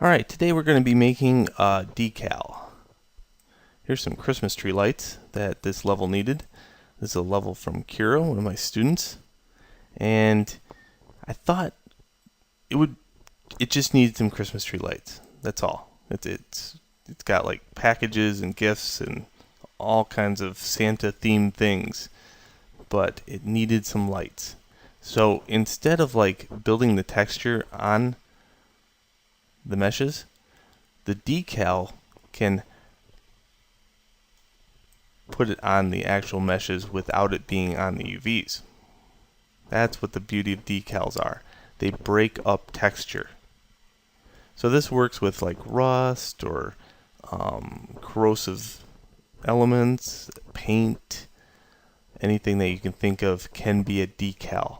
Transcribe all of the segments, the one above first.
Alright, today we're going to be making a decal. Here's some Christmas tree lights that this level needed. This is a level from Kira, one of my students. And I thought it just needs some Christmas tree lights. That's all. It's got like packages and gifts and all kinds of Santa themed things, but it needed some lights. So instead of like building the texture on the meshes, the decal can put it on the actual meshes without it being on the UVs. That's what the beauty of decals are. They break up texture. So this works with like rust or corrosive elements, paint, anything that you can think of can be a decal.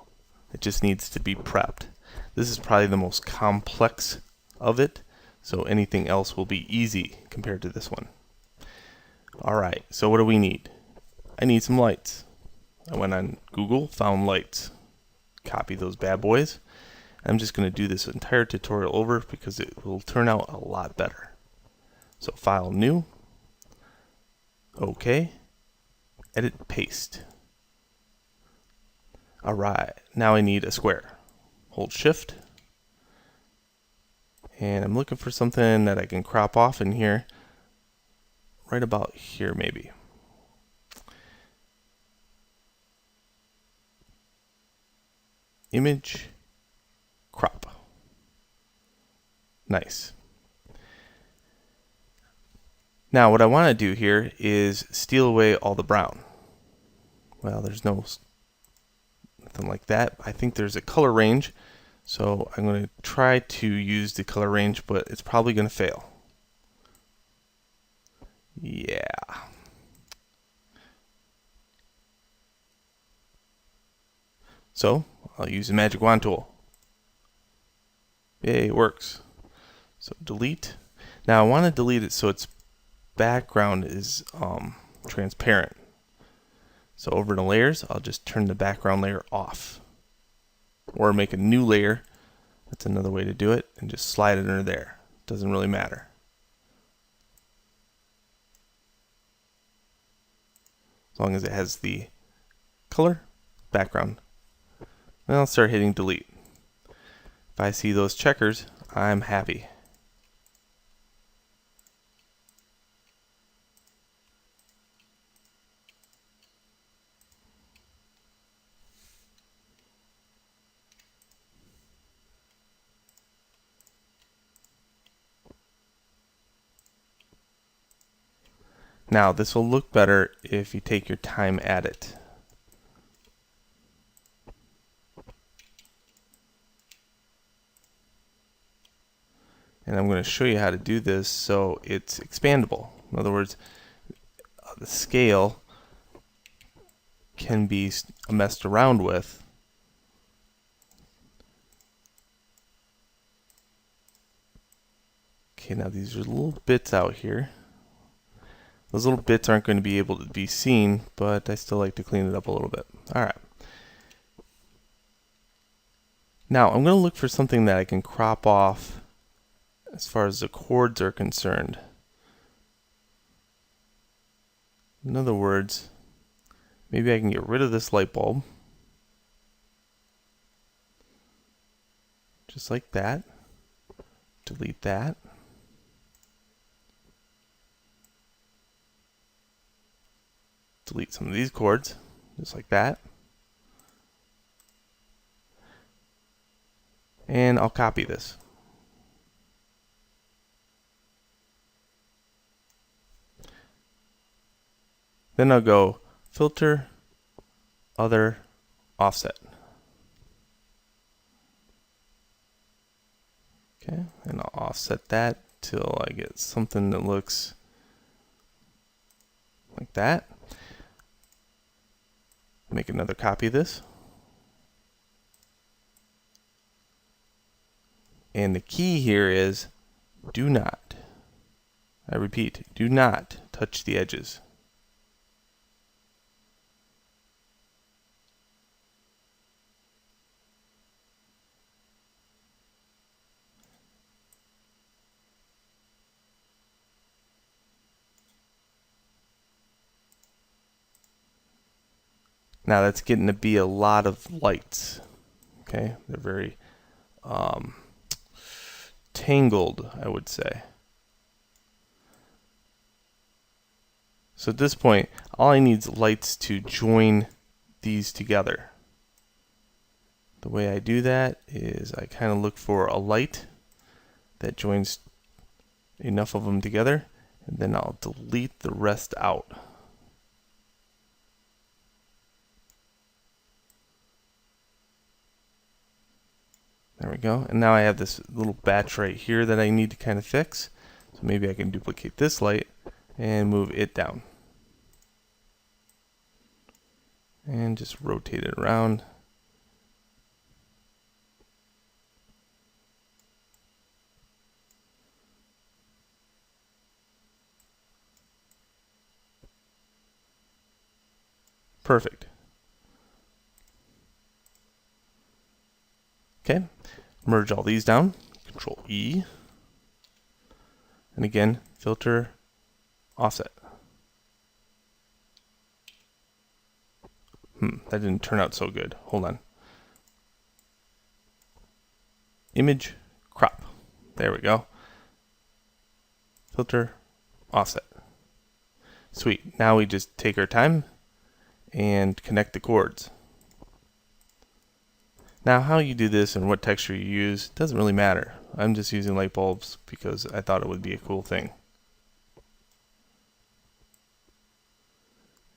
It just needs to be prepped. This is probably the most complex of it, so anything else will be easy compared to this one. Alright, so what do we need? I need some lights. I went on Google, found lights. Copy those bad boys. I'm just going to do this entire tutorial over because it will turn out a lot better. So File, New, OK, Edit, Paste. Alright, now I need a square. Hold Shift, and I'm looking for something that I can crop off in here, right about here maybe. Image, crop. Nice. Now what I want to do here is steal away all the brown. Well, there's nothing like that. I think there's a color range, so I'm going to try to use the color range, but it's probably going to fail. Yeah. So I'll use the magic wand tool. Yay, it works. So delete. Now I want to delete it so its background is transparent. So over to layers, I'll just turn the background layer off. Or make a new layer. That's another way to do it. And just slide it under there. Doesn't really matter. As long as it has the color, background. Then I'll start hitting delete. If I see those checkers, I'm happy. Now this will look better if you take your time at it. And I'm going to show you how to do this so it's expandable. In other words, the scale can be messed around with. Okay, now these are little bits out here. Those little bits aren't going to be able to be seen, but I still like to clean it up a little bit. Alright. Now I'm going to look for something that I can crop off as far as the chords are concerned. In other words, maybe I can get rid of this light bulb. Just like that. Delete that. Delete some of these chords, just like that. And I'll copy this. Then I'll go Filter, Other, Offset. Okay, and I'll offset that till I get something that looks like that. Make another copy of this. And the key here is do not, I repeat, do not touch the edges. Now that's getting to be a lot of lights. Okay, they're very tangled, I would say. So at this point, all I need is lights to join these together. The way I do that is I kind of look for a light that joins enough of them together, and then I'll delete the rest out. There we go. And now I have this little batch right here that I need to kind of fix. So maybe I can duplicate this light and move it down. And just rotate it around. Perfect. Okay, merge all these down, Control E, and again, filter, offset. That didn't turn out so good. Hold on. Image, crop. There we go. Filter, offset. Sweet. Now we just take our time and connect the chords. Now how you do this and what texture you use doesn't really matter. I'm just using light bulbs because I thought it would be a cool thing.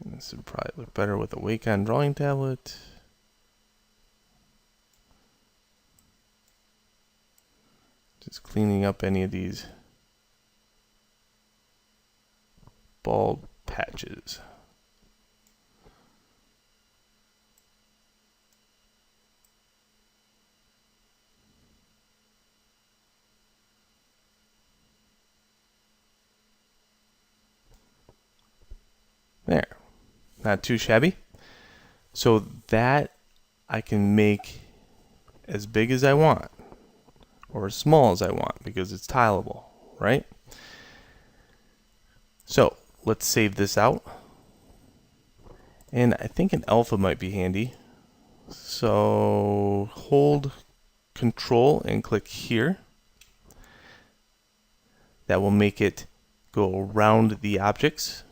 And this would probably look better with a Wacom drawing tablet. Just cleaning up any of these bulb patches. There, not too shabby. So that I can make as big as I want or as small as I want because it's tileable, right? So let's save this out. And I think an alpha might be handy. So hold Control and click here. That will make it go around the objects.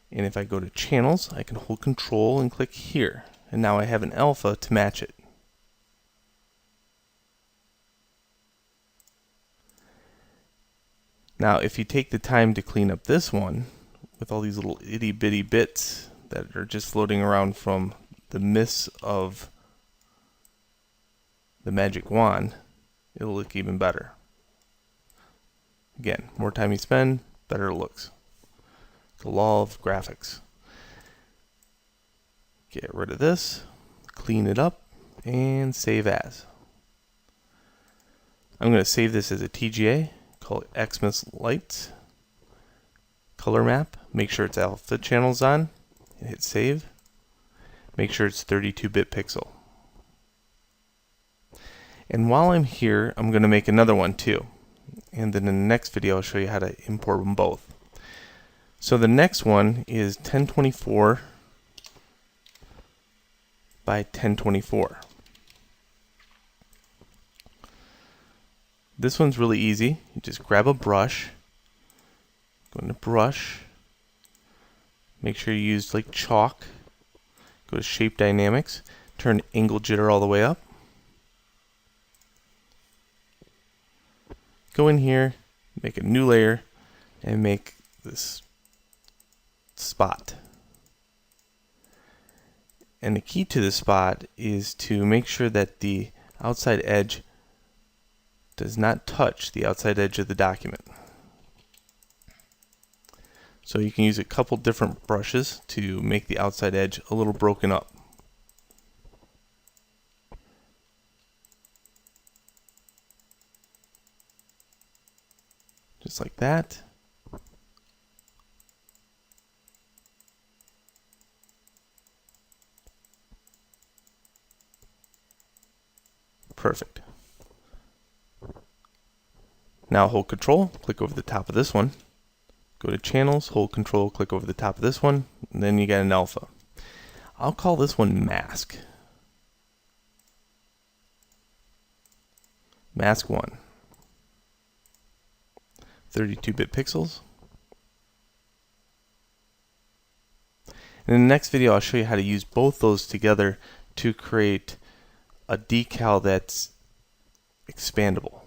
And if I go to channels, I can hold Control and click here. And now I have an alpha to match it. Now if you take the time to clean up this one with all these little itty bitty bits that are just floating around from the mists of the magic wand, it'll look even better. Again, more time you spend, better it looks. The law of graphics. Get rid of this, clean it up, and save as. I'm going to save this as a TGA, call it Xmas Lights, color map, make sure it's alpha channels on, and hit save. Make sure it's 32-bit pixel. And while I'm here, I'm going to make another one too. And then in the next video, I'll show you how to import them both. So the next one is 1024 by 1024. This one's really easy. You just grab a brush, go into brush, make sure you use like chalk, go to shape dynamics, turn angle jitter all the way up. Go in here, make a new layer, and make this spot. And the key to the spot is to make sure that the outside edge does not touch the outside edge of the document. So you can use a couple different brushes to make the outside edge a little broken up. Just like that. Perfect. Now hold Control, click over the top of this one. Go to Channels, hold Control, click over the top of this one, and then you get an alpha. I'll call this one mask. Mask 1. 32-bit pixels. In the next video, I'll show you how to use both those together to create a decal that's expandable.